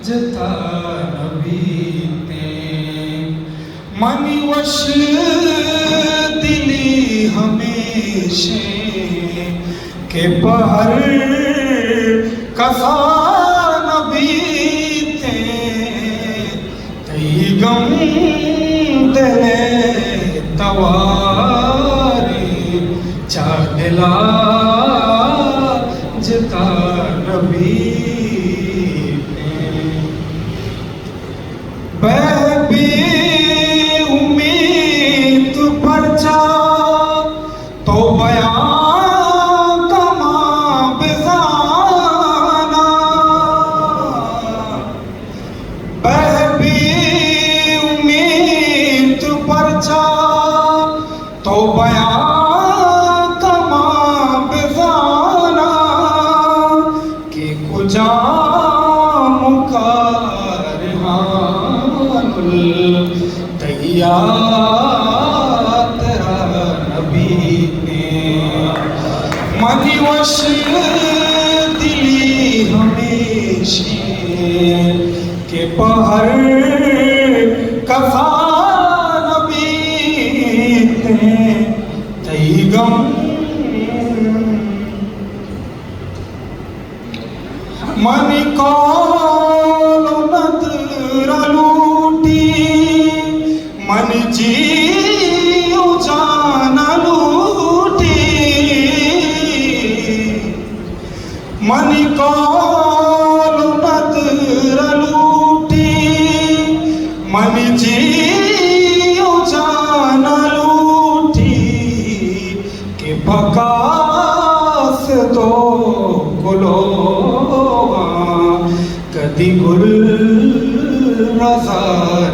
जता नबीते मनी वश दिली हमेशे के पहर कसा नबीते तई गम दिले तवारे चादला जता नबी बे उम्मीद परचा तो बयां कमा बेजाना बे उम्मीद परचा तो बयां तेरा नबी ने मनी वश दिली हमेशे के पहर कसा नबी ने तई गम मनी कौल नदरा लूटी मन जी जाना लूटी मन कौल नदरा लूटी मन जी जाना लूटी के बकास दो गुलो कदी गुल रज़ा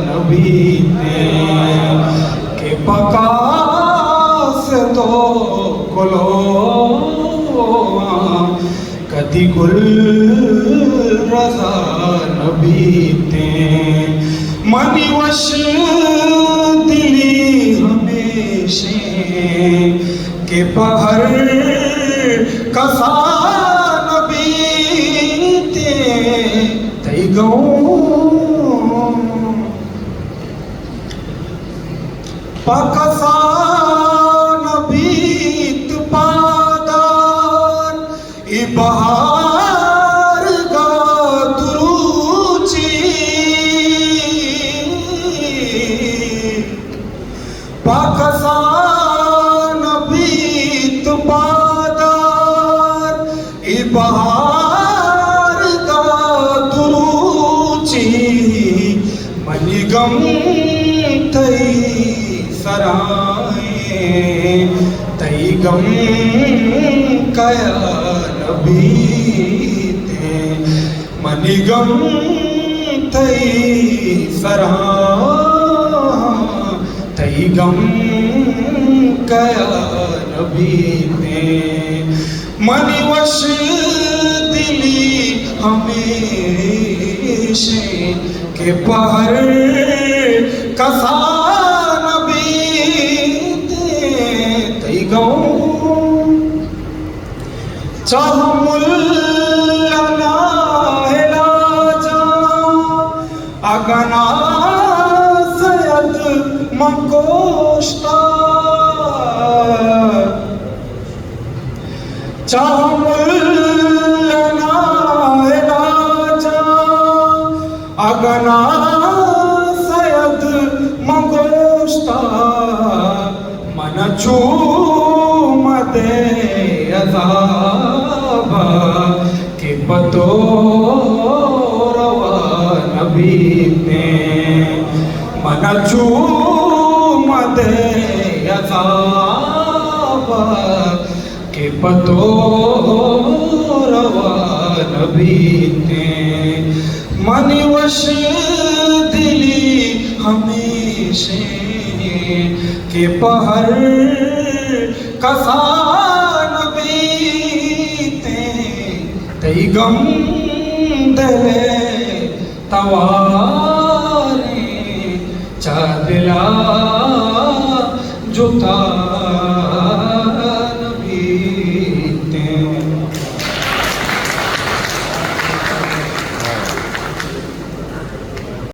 नबी ने के बकास दो गुलो कदी गुल रज़ा नबी ने मनी वश दिली हमेशे के पहर कसा नबी ते तई गऊं पकसा नबीत पादार इबहार गा दुरूची पकसा नबीत पादार इबहार गा दुरूची मनिगम तई सराए तई गम कया नबी ते मनी गम तई सरा तई गम कया नबी ते मनी वश दिली हमेशे के पहर कसा चाह मुल्ला हिलाजा अगना सयद मंकोष्टा चाह मुल्ला हिलाजा अगना सयद मंकोष्टा मन चूमते अज़ाबा के पतो रवा नबी ने मन चूमते अज़ाबा के पतो रवा नबी ने मनी वश दिली हमेशे के पहर कसा नबी ते तई गम दिले तवारे चादला जुता